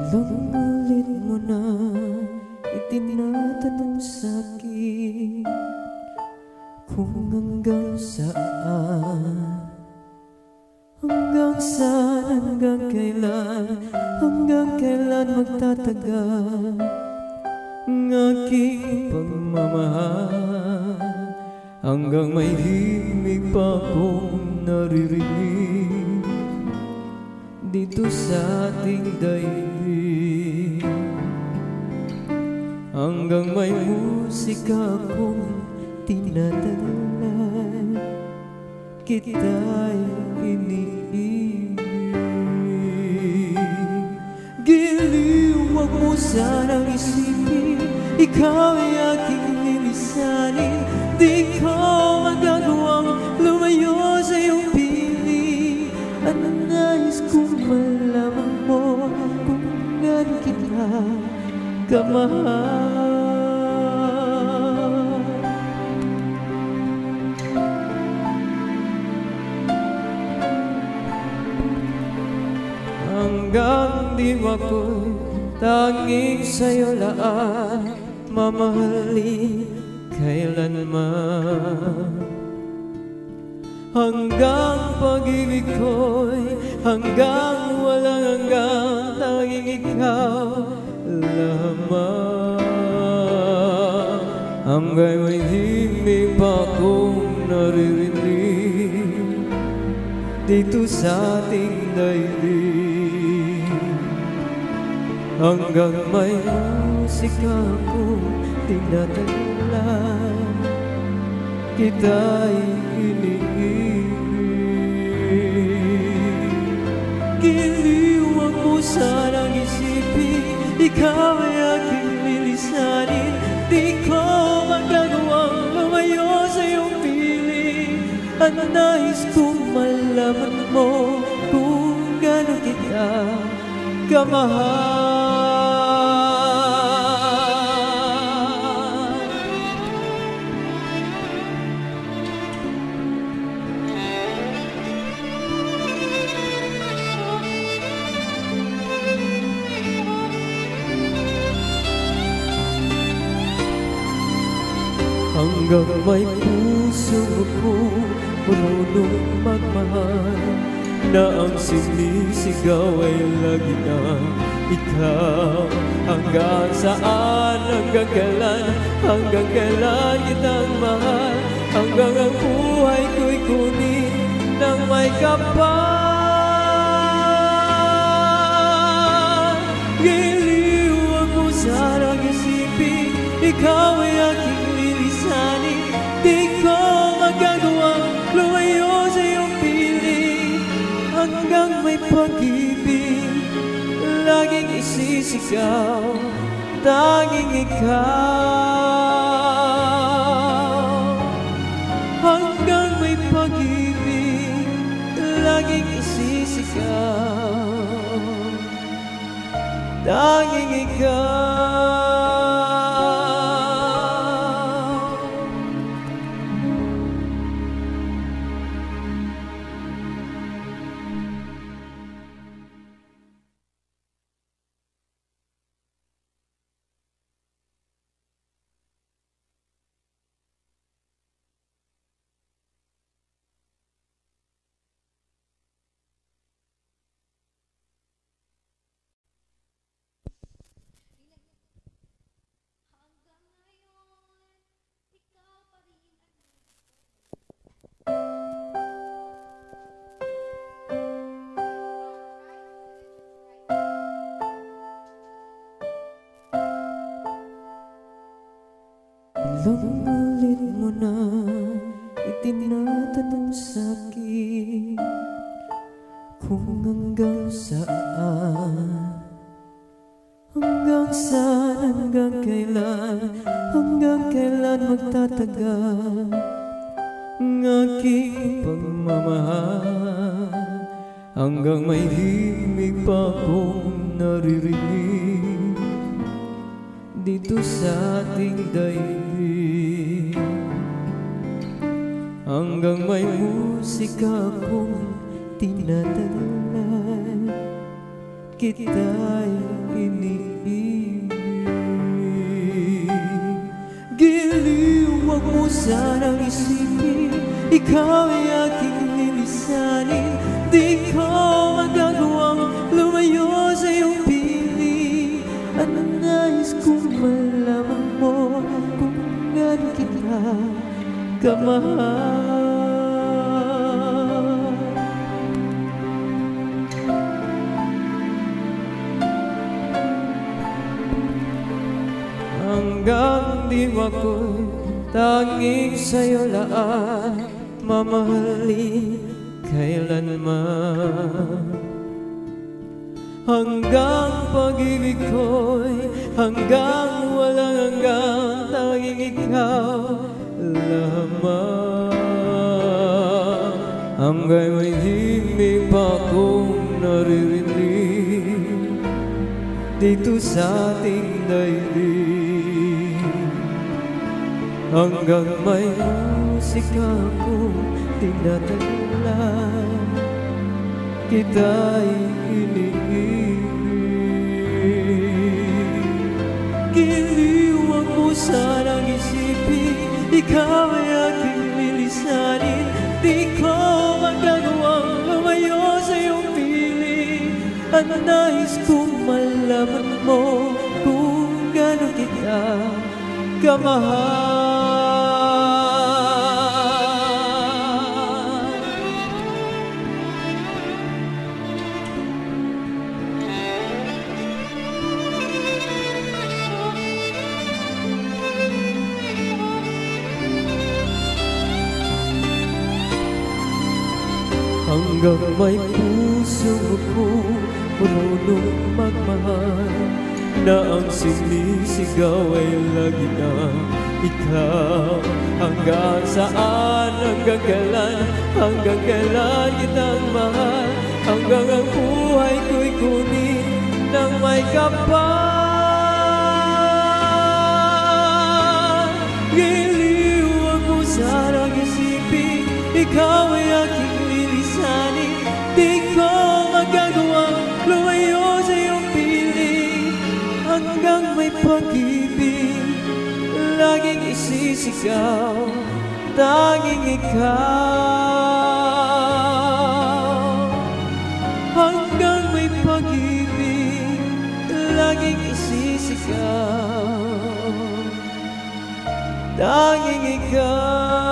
Ilang ulit mo na itinatanong sa'kin kung hanggang saan, hanggang kailan magtatagal ang aking pagmamahal, hanggang may himig pa akong naririnig dito sa ating daigdig, hanggang may musika akong tinadala, kita'y iniibig. Giliw, wag mo sanang isipin, ikaw ay aking lilisanin. Di ko magagawang lumayo sa iyong piling. Ano nais kong malaman mo kung gaano kita kamahal. Hanggang di ako'y tanging sa'yo laan, mamahalin kailanman. Hanggang pag-ibig ko'y hanggang walang hanggang, tanging ikaw lamang. Hanggang may himig pa akong naririnig dito sa ating daigdig, hanggang may musika akong tinadala, kita'y iniibig. Giliw, wag mo sanang isipin, ikaw ay aking lilisanin. Di ko magagawang lumayo sa iyong piling. Ang nais kong malaman mo kung gaano kita kamahal. Hanggang may puso ko marunong magmahal, na ang sinisigaw ay lagi na ikaw. Hanggang saan, hanggang kailan kitang mahal, hanggang ang buhay ko'y kunin ng may kapal. Giliw, wag mo sanang isipin, ikaw ay aking lilisanin. Di ko magagawang lumayo sa iyong piling, hanggang may pag-ibig laging isisigaw, tanging ikaw. Hanggang may pag-ibig laging isisigaw, tanging ikaw. Ilang ulit mo na itinatanong sa'kin kung hanggang saan, hanggang kailan magtatagal ang aking pagmamahal, hanggang may himig pa akong naririnig dito sa ating daigdig, hanggang may musika akong tinadala, kita'y iniibig. Giliw, wag mo sanang isipin, ikaw ay aking lilisanin. Di ko magagawang lumayo sa iyong piling. At nais kong malaman mo kung gaano kita kamahal. Hanggang di ako'y tanging sa'yo laan, mamahalin kailanman. Hanggang pag-ibig ko'y hanggang walang hanggang, tanging ikaw lamang. Hanggang may himig pa akong naririnig dito sa ating daigdig. Hanggang may musika akong tinataglan, kita'y iniibig. Giliw, wag mo sanang isipin, ikaw ay aking lilisanin. Di ko magagawang lumayo sa iyong piling. At nais kong malaman mo kung gaano kita kamahal. Hanggang may puso ko marunong magmahal, na ang sinisigaw ay lagi na ikaw. Hanggang saan, hanggang kailan kitang mahal. Hanggang ang buhay ko'y kunin ng may kapal. Giliw, wag mo sanang isipin, ikaw ay aking lilisanin. Di ko magagawang lumayo sa iyong piling. Hanggang may pag-ibig laging isisigaw, tanging ikaw. Hanggang may pag-ibig laging isisigaw, tanging ikaw.